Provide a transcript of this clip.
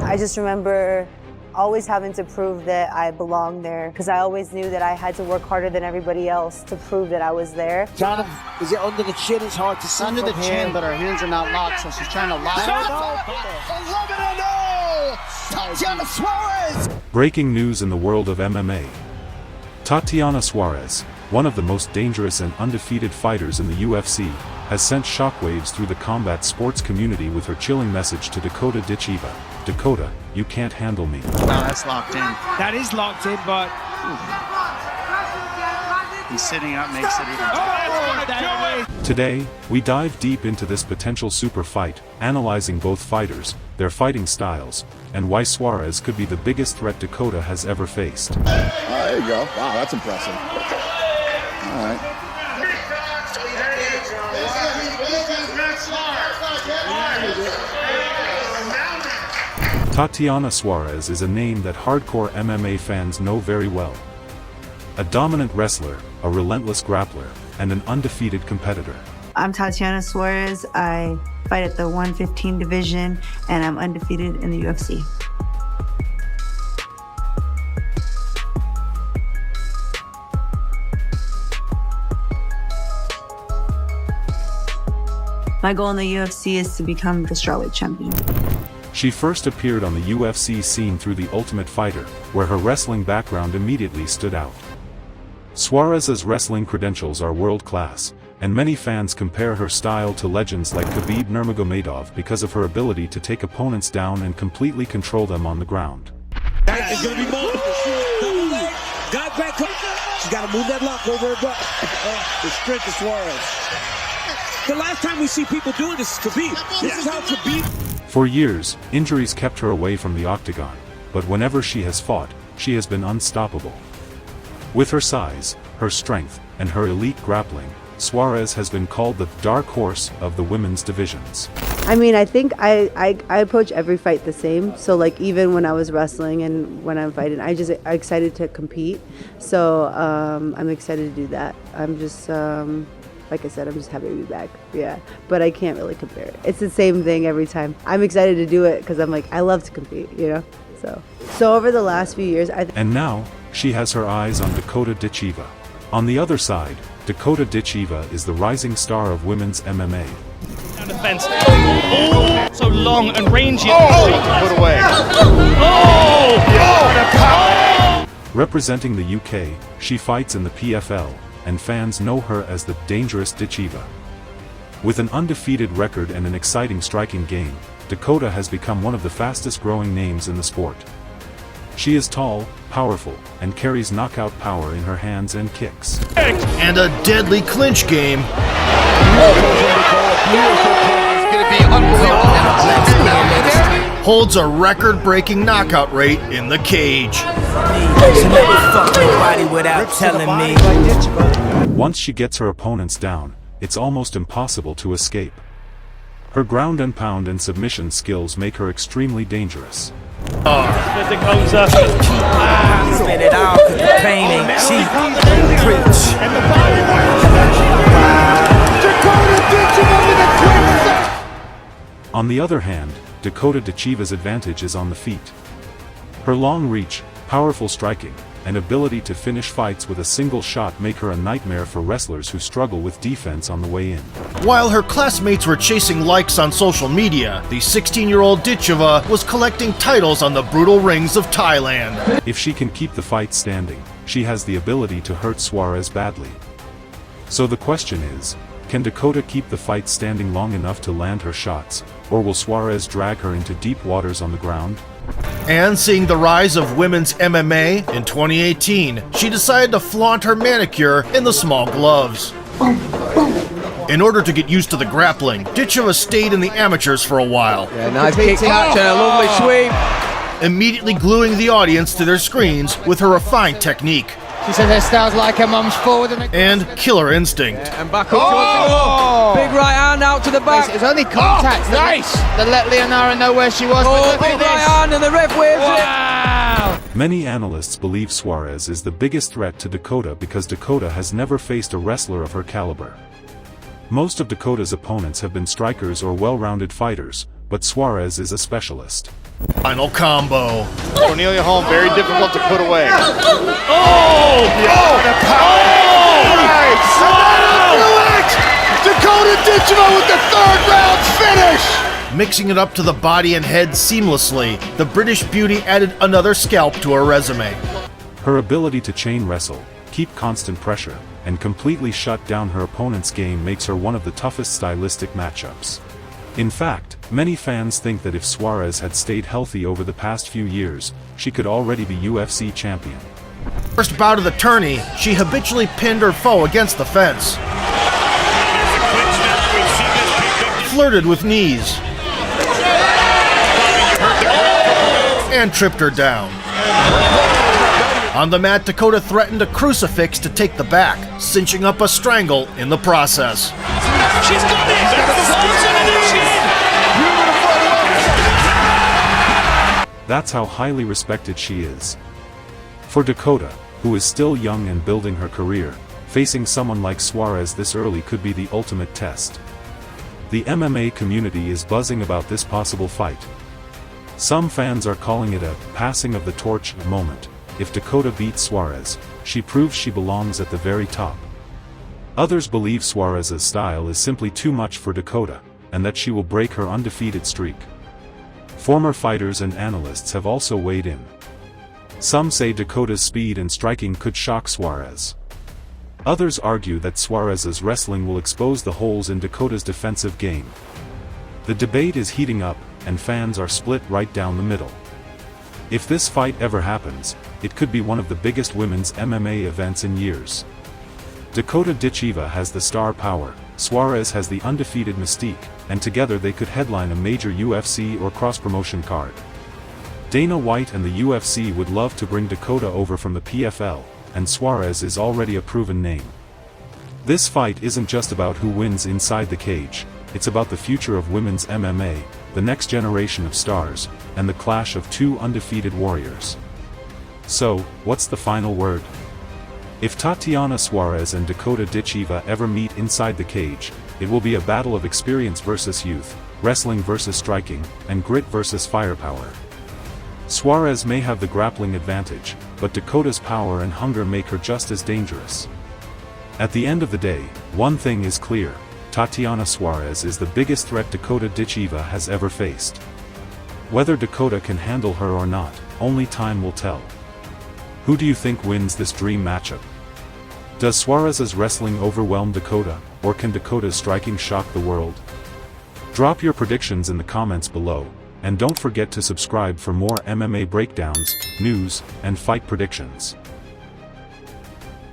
I just remember always having to prove that I belonged there, because I always knew that I had to work harder than everybody else to prove that I was there. Kind of, is it under the chin? It's hard to see. Under the chin, but her hands are not locked, so she's trying to lock it. 11-0! Tatiana Suarez! Breaking news in the world of MMA. Tatiana Suarez, one of the most dangerous and undefeated fighters in the UFC, has sent shockwaves through the combat sports community with her chilling message to Dakota Ditcheva. Dakota, you can't handle me. No, that's locked in. That is locked in, but... And sitting up makes it even. Today, we dive deep into this potential super fight, analyzing both fighters, their fighting styles, and why Suarez could be the biggest threat Dakota has ever faced. There you go. Wow, that's impressive. All right. Tatiana Suarez is a name that hardcore MMA fans know very well. A dominant wrestler, a relentless grappler, and an undefeated competitor. I'm Tatiana Suarez. I fight at the 115 division, and I'm undefeated in the UFC. My goal in the UFC is to become the strawweight champion. She first appeared on the UFC scene through The Ultimate Fighter, where her wrestling background immediately stood out. Suarez's wrestling credentials are world-class, and many fans compare her style to legends like Khabib Nurmagomedov because of her ability to take opponents down and completely control them on the ground. It's going to be more. Got back. She's got to move that lock over her butt. The strength of Suarez. The last time we see people doing this is Khabib. This is how Khabib... For years, injuries kept her away from the octagon, but whenever she has fought, she has been unstoppable. With her size, her strength, and her elite grappling, Suarez has been called the dark horse of the women's divisions. I mean, I think I approach every fight the same. So like even when I was wrestling and when I'm fighting, I'm excited to compete. So I'm excited to do that. I'm just, like I said, I'm just happy to be back. Yeah, but I can't really compare it. It's the same thing every time. I'm excited to do it because I'm like, I love to compete, you know? So over the last few years, And now, she has her eyes on Dakota Ditcheva. On the other side, Dakota Ditcheva is the rising star of women's MMA. Down the fence. Oh, so long and rangy. Put away. Representing the UK, she fights in the PFL, and fans know her as the dangerous Ditcheva. With an undefeated record and an exciting striking game, Dakota has become one of the fastest growing names in the sport. She is tall, powerful, and carries knockout power in her hands and kicks. And a deadly clinch game. Holds a record-breaking knockout rate in the cage. Once she gets her opponents down, it's almost impossible to escape. Her ground and pound and submission skills make her extremely dangerous. Dakota. Spin it out, the pain ain't cheap. On the other hand, Dakota Ditcheva's advantage is on the feet. Her long reach, powerful striking, and ability to finish fights with a single shot make her a nightmare for wrestlers who struggle with defense on the way in. While her classmates were chasing likes on social media, the 16-year-old Ditcheva was collecting titles on the brutal rings of Thailand. If she can keep the fight standing, she has the ability to hurt Suarez badly. So the question is, can Dakota keep the fight standing long enough to land her shots, or will Suarez drag her into deep waters on the ground? And seeing the rise of women's MMA in 2018, she decided to flaunt her manicure in the small gloves. In order to get used to the grappling, Ditcheva stayed in the amateurs for a while. Yeah, nice kick catch and a lovely sweep. Immediately gluing the audience to their screens with her refined technique. She says her style's like her mum's forward and killer instinct. Yeah, and back up. Big right hand out to the back. It was only contact that let Leonara know where she was. But big right hand and the ref waves it. Many analysts believe Suarez is the biggest threat to Dakota because Dakota has never faced a wrestler of her caliber. Most of Dakota's opponents have been strikers or well-rounded fighters, but Suarez is a specialist. Final combo. Cornelia Holm, very difficult to put away. Oh! The power! Dakota Ditcheva with the third round finish! Mixing it up to the body and head seamlessly, the British beauty added another scalp to her resume. Her ability to chain wrestle, keep constant pressure, and completely shut down her opponent's game makes her one of the toughest stylistic matchups. In fact, many fans think that if Suarez had stayed healthy over the past few years, she could already be UFC champion. First bout of the tourney, she habitually pinned her foe against the fence. Flirted with knees. And tripped her down. On the mat, Dakota threatened a crucifix to take the back, cinching up a strangle in the process. She's got it! That's how highly respected she is. For Dakota, who is still young and building her career, facing someone like Suarez this early could be the ultimate test. The MMA community is buzzing about this possible fight. Some fans are calling it a passing of the torch moment. If Dakota beats Suarez, she proves she belongs at the very top. Others believe Suarez's style is simply too much for Dakota, and that she will break her undefeated streak. Former fighters and analysts have also weighed in. Some say Dakota's speed and striking could shock Suarez. Others argue that Suarez's wrestling will expose the holes in Dakota's defensive game. The debate is heating up, and fans are split right down the middle. If this fight ever happens, it could be one of the biggest women's MMA events in years. Dakota Ditcheva has the star power, Suarez has the undefeated mystique, and together they could headline a major UFC or cross-promotion card. Dana White and the UFC would love to bring Dakota over from the PFL, and Suarez is already a proven name. This fight isn't just about who wins inside the cage, it's about the future of women's MMA, the next generation of stars, and the clash of two undefeated warriors. So, what's the final word? If Tatiana Suarez and Dakota Ditcheva ever meet inside the cage, it will be a battle of experience versus youth, wrestling versus striking, and grit versus firepower. Suarez may have the grappling advantage, but Dakota's power and hunger make her just as dangerous. At the end of the day, one thing is clear: Tatiana Suarez is the biggest threat Dakota Ditcheva has ever faced. Whether Dakota can handle her or not, only time will tell. Who do you think wins this dream matchup? Does Suarez's wrestling overwhelm Dakota, or can Dakota's striking shock the world? Drop your predictions in the comments below, and don't forget to subscribe for more MMA breakdowns, news, and fight predictions.